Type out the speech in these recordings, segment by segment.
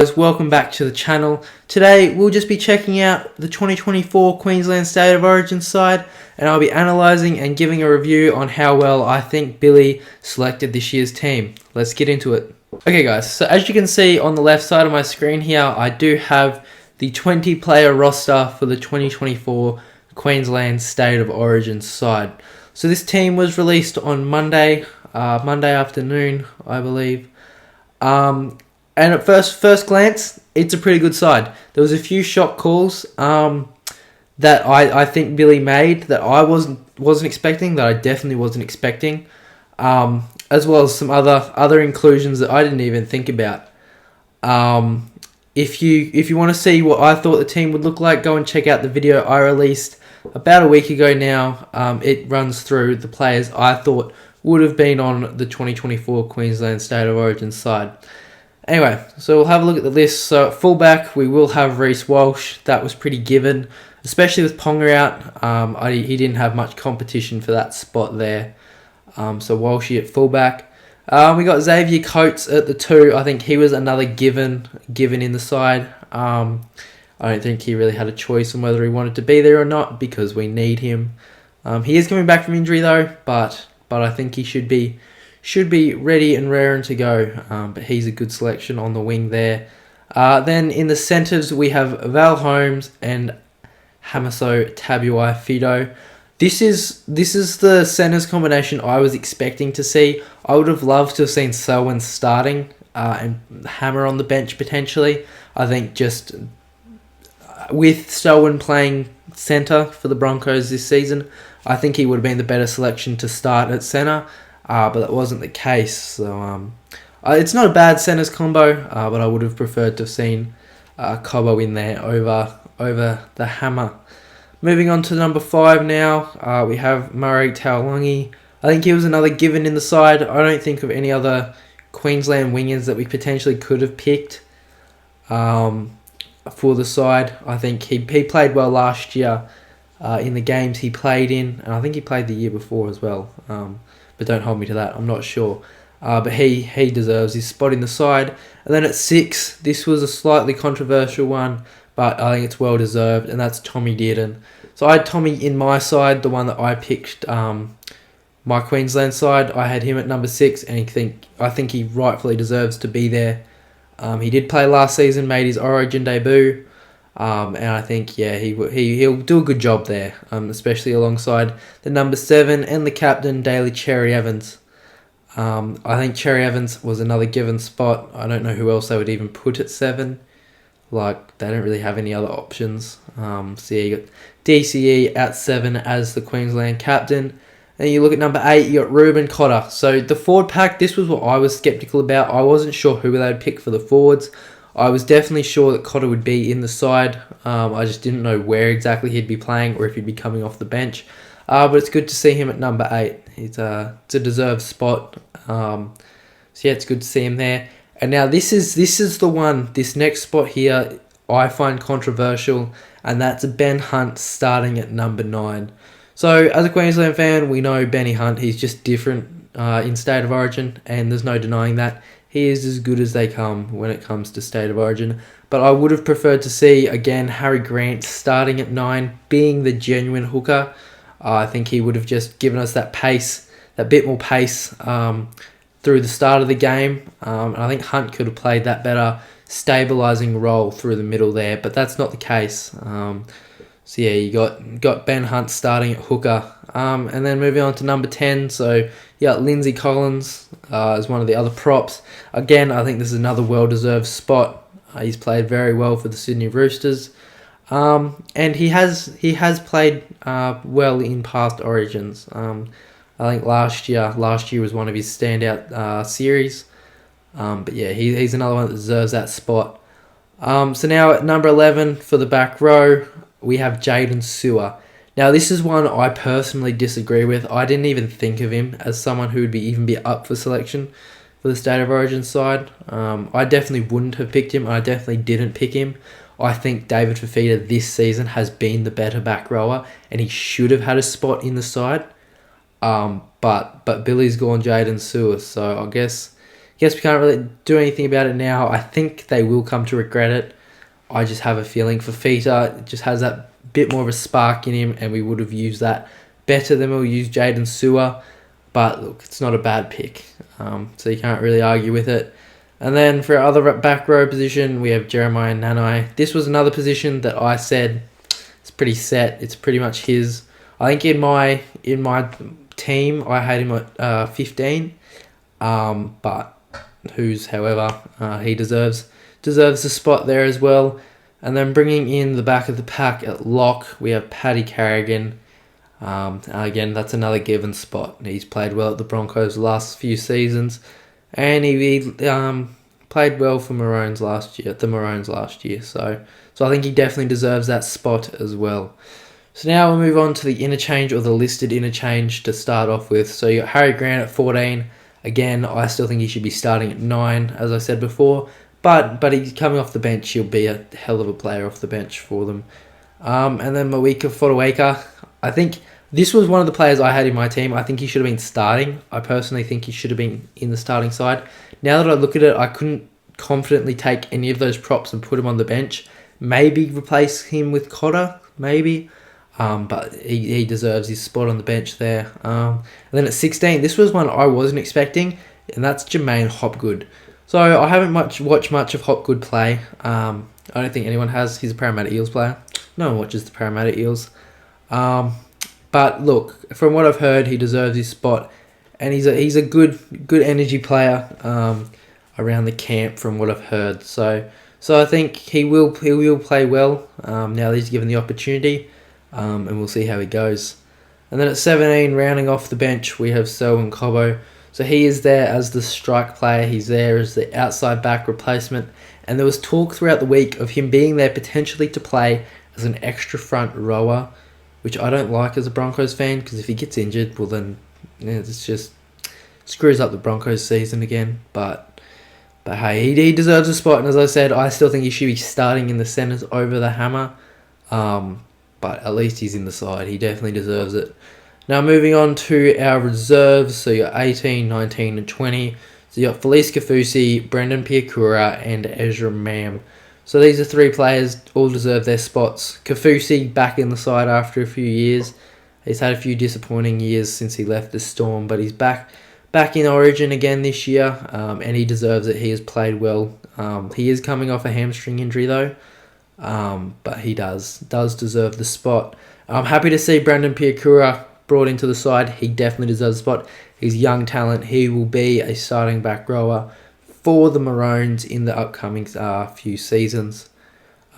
Guys, welcome back to the channel. Today we'll just be checking out the 2024 Queensland State of Origin side, and I'll be analysing and giving a review on how well I think Billy selected this year's team. Let's get into it. Okay guys, so as you can see on the left side of my screen here, I do have the 20 player roster for the 2024 Queensland State of Origin side. So this team was released on Monday afternoon, I believe. And at first glance, it's a pretty good side. There was a few shot calls that I think Billy made that I wasn't expecting, that I definitely wasn't expecting, as well as some other inclusions that I didn't even think about. If you want to see what I thought the team would look like, go and check out the video I released about a week ago now. It runs through the players I thought would have been on the 2024 Queensland State of Origin side. Anyway, so we'll have a look at the list. So at fullback, we will have Reece Walsh. That was pretty given, especially with Ponga out. He didn't have much competition for that spot there. So Walshy at fullback. We got Xavier Coates at the 2. I think he was another given in the side. I don't think he really had a choice on whether he wanted to be there or not because we need him. He is coming back from injury though, but I think he should be ready and raring to go, but he's a good selection on the wing there. Then in the centres, we have Val Holmes and Hamiso Tabuai Fido. This is the centres combination I was expecting to see. I would have loved to have seen Selwyn starting and Hammer on the bench potentially. I think just with Selwyn playing centre for the Broncos this season, I think he would have been the better selection to start at centre. But that wasn't the case. So it's not a bad centres combo, but I would have preferred to have seen Cobbo in there over the Hammer. Moving on to number 5 now, we have Murray Taulagi. I think he was another given in the side. I don't think of any other Queensland wingers that we potentially could have picked for the side. I think he played well last year in the games he played in, and I think he played the year before as well. But don't hold me to that, I'm not sure. But he deserves his spot in the side. And then at 6, this was a slightly controversial one, but I think it's well deserved, and that's Tommy Dearden. So I had Tommy in my side, the one that I picked, my Queensland side. I had him at number 6, and I think he rightfully deserves to be there. He did play last season, made his Origin debut. And I think, yeah, he'll do a good job there, especially alongside the number 7 and the captain, Daly Cherry Evans. I think Cherry Evans was another given spot. I don't know who else they would even put at 7. Like, they don't really have any other options. So yeah, you got DCE at 7 as the Queensland captain. And you look at number 8, you got Ruben Cotter. So the forward pack, this was what I was sceptical about. I wasn't sure who they would pick for the forwards. I was definitely sure that Cotter would be in the side. I just didn't know where exactly he'd be playing or if he'd be coming off the bench. But it's good to see him at number 8. It's a deserved spot. So yeah, it's good to see him there. And now this is the one, this next spot here, I find controversial, and that's Ben Hunt starting at number 9. So as a Queensland fan, we know Benny Hunt, he's just different in State of Origin, and there's no denying that. He is as good as they come when it comes to State of Origin. But I would have preferred to see, again, Harry Grant starting at 9, being the genuine hooker. I think he would have just given us that pace, that bit more pace through the start of the game. And I think Hunt could have played that better stabilising role through the middle there, but that's not the case. So yeah, you got Ben Hunt starting at hooker. And then moving on to number 10, so yeah, Lindsay Collins is one of the other props. Again, I think this is another well-deserved spot. He's played very well for the Sydney Roosters. And he has played well in past Origins. I think last year was one of his standout series. But yeah, he's another one that deserves that spot. So now at number 11 for the back row, we have Jaden Sewer. Now this is one I personally disagree with. I didn't even think of him as someone who would even be up for selection for the State of Origin side. I definitely wouldn't have picked him. I definitely didn't pick him. I think David Fifita this season has been the better back rower, and he should have had a spot in the side. But Billy's gone Jaden Sewer, so I guess guess we can't really do anything about it now. I think they will come to regret it. I just have a feeling Fafita just has that bit more of a spark in him, and we would have used that better than we'll use Jaden Sewer. But look, it's not a bad pick, so you can't really argue with it. And then for our other back row position, we have Jeremiah Nanai. This was another position that I said it's pretty set. It's pretty much his. I think in my team, I had him at 15, but however, he deserves the spot there as well. And then bringing in the back of the pack at lock, we have Paddy Carrigan. Again, that's another given spot. He's played well at the Broncos the last few seasons, and he played well for Maroons last year. So I think he definitely deserves that spot as well. So now we'll move on to the interchange, or the listed interchange, to start off with. So you got Harry Grant at 14. Again, I still think he should be starting at 9, as I said before. But he's coming off the bench. He'll be a hell of a player off the bench for them. And then Mawika Fotuaika. I think this was one of the players I had in my team. I think he should have been starting. I personally think he should have been in the starting side. Now that I look at it, I couldn't confidently take any of those props and put him on the bench. Maybe replace him with Cotter, maybe. But he deserves his spot on the bench there. And then at 16, this was one I wasn't expecting, and that's Jermaine Hopgood. So I haven't watched much of Hopgood play. I don't think anyone has. He's a Parramatta Eels player. No one watches the Parramatta Eels. But look, from what I've heard, he deserves his spot, and he's a good energy player around the camp, from what I've heard. So I think he will play well now that he's given the opportunity. And we'll see how he goes. And then at 17, rounding off the bench, we have Selwyn Cobbo. So he is there as the strike player. He's there as the outside back replacement. And there was talk throughout the week of him being there potentially to play as an extra front rower, which I don't like as a Broncos fan, because if he gets injured, well then it's just screws up the Broncos season again. But hey, he deserves a spot. And as I said, I still think he should be starting in the centres over the Hammer. But at least he's in the side. He definitely deserves it. Now moving on to our reserves. So you're 18, 19 and 20. So you got Felice Kafusi, Brendan Piakura and Ezra Mam. So these are 3 players, all deserve their spots. Kafusi back in the side after a few years. He's had a few disappointing years since he left the Storm, but he's back in Origin again this year, and he deserves it. He has played well. He is coming off a hamstring injury though. But he does deserve the spot. I'm happy to see Brendan Piakura brought into the side. He definitely deserves the spot. He's young talent. He will be a starting back rower for the Maroons in the upcoming few seasons.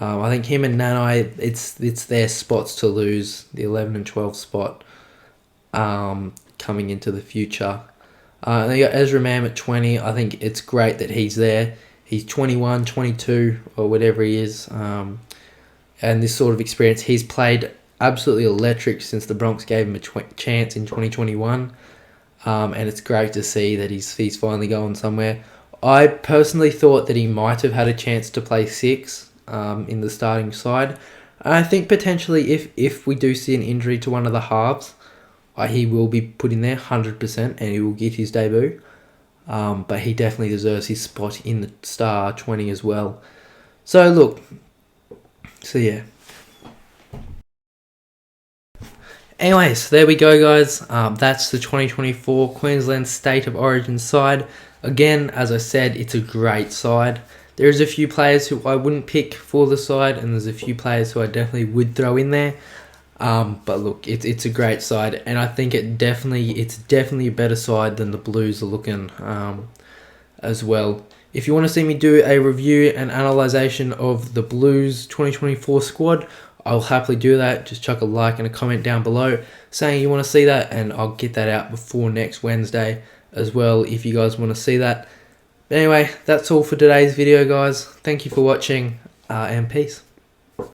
I think him and Nanai, it's their spots to lose, the 11 and 12 spot coming into the future. And then you got Ezra Mam at 20. I think it's great that he's there. He's 21, 22, or whatever he is. And this sort of experience, he's played absolutely electric since the Bronx gave him a chance in 2021. And it's great to see that he's finally going somewhere. I personally thought that he might have had a chance to play 6 in the starting side. And I think potentially if we do see an injury to one of the halves, he will be put in there 100% and he will get his debut. But he definitely deserves his spot in the star 20 as well. So yeah. Anyways, there we go, guys. That's the 2024 Queensland State of Origin side. Again, as I said, it's a great side. There's a few players who I wouldn't pick for the side, and there's a few players who I definitely would throw in there. But look, it's a great side, and I think it's definitely a better side than the Blues are looking as well. If you want to see me do a review and analysation of the Blues 2024 squad, I'll happily do that. Just chuck a like and a comment down below saying you want to see that, and I'll get that out before next Wednesday as well if you guys want to see that. But anyway, that's all for today's video, guys. Thank you for watching, and peace.